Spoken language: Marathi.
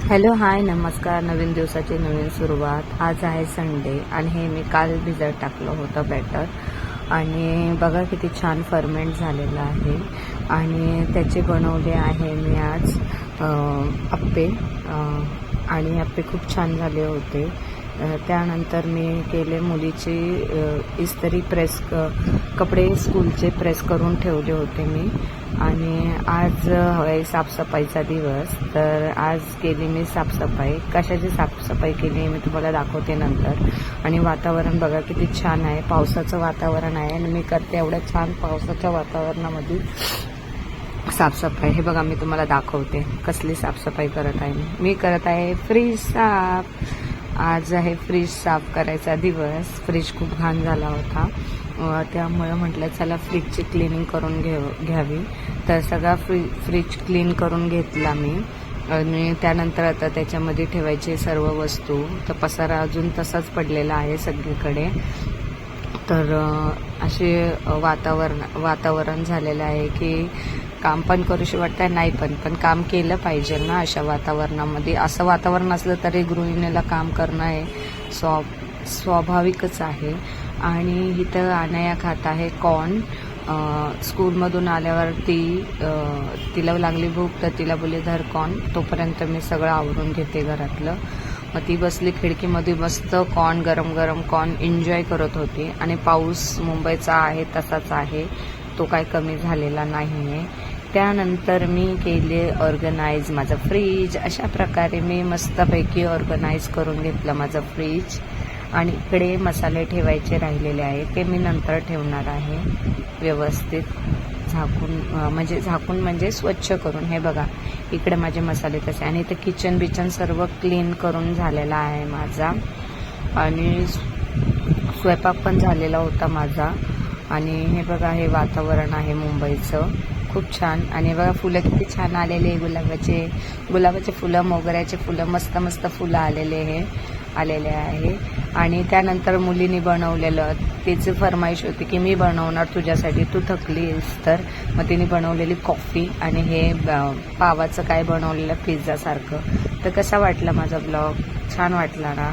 हॅलो हाय नमस्कार. नवीन दिवसाची नवीन सुरुवात. आज आहे संडे आणि हे मी काल भिजत टाकलं होतं बॅटर आणि बघा किती छान फर्मेंट झालेलं आहे आणि त्याचे बनवले आहे मी आज अप्पे आणि अप्पे खूप छान झाले होते. त्यानंतर मी केले मुलीची इस्त्री कपडे स्कूलचे प्रेस करून ठेवले होते मी. आणि आज आहे साफसफाईचा दिवस, तर आज केली मी साफसफाई. कशाची साफसफाई केली मी तुम्हाला दाखवते नंतर. आणि वातावरण बघा किती छान आहे, पावसाचं वातावरण आहे आणि मी करते एवढ्या छान पावसाच्या वातावरणामध्ये साफसफाई. हे बघा मी तुम्हाला दाखवते कसली साफसफाई करत आहे. मी करत आहे फ्रीज साफ. आज आहे फ्रीज साफ करायचा दिवस. फ्रीज खूप घाण झाला होता, त्यामुळे म्हटलं चला फ्रीजची क्लिनिंग करून घ्यावी. तर सगळा फ्रीज क्लीन करून घेतला मी आणि त्यानंतर आता त्याच्यामध्ये ठेवायचे सर्व वस्तू. तर पसारा अजून तसाच पडलेला आहे सगळीकडे. तर असे वातावरण झालेलं आहे की काम पण करूशी वाटतंय, नाही पण काम केलं पाहिजे ना अशा वातावरणामध्ये. असं वातावरण असलं तरी गृहिणीला काम करणं हे स्वाभाविकच आहे. आणि इथं अनया खात आहे कॉर्न. स्कूलमधून आल्यावर तिला लागली भूक, तर तिला बोलली धर कॉर्न. तोपर्यंत मी सगळं आवरून घेते घरातलं. मग ती बसली खिडकीमध्ये, मस्त कॉर्न गरम गरम कॉर्न एन्जॉय करत होती. आणि पाऊस मुंबईचा आहे तसाच आहे, तो काय कमी झालेला नाही आहे. त्यानंतर मी केले ऑर्गनाईज माझं फ्रीज. अशा प्रकारे मी मस्तपैकी ऑर्गनाईज करून घेतलं माझं फ्रीज. आणि इकडे मसाले ठेवायचे राहिलेले आहे, ते मी नंतर ठेवणार आहे व्यवस्थित झाकून म्हणजे स्वच्छ करून. हे बघा इकडे माझे मसाले तसे. आणि इथं किचन सर्व क्लीन करून झालेला आहे माझा. आणि स्वयंपाक पण झालेला होता माझा. आणि हे बघा हे वातावरण आहे मुंबईचं खूप छान. आणि बघा फुलं किती छान आलेले, गुलाबाचे फुलं, मोगऱ्याचे फुलं, मस्त फुलं आलेले आहे. आणि त्यानंतर मुलीने बनवलेलं, तिची फरमाईश होती की मी बनवणार तुझ्यासाठी, तू थकलीस तर. मग तिने बनवलेली कॉफी आणि हे पावाचं काय बनवलेलं पिझ्झासारखं. तर कसा वाटला माझा ब्लॉग? छान वाटला ना?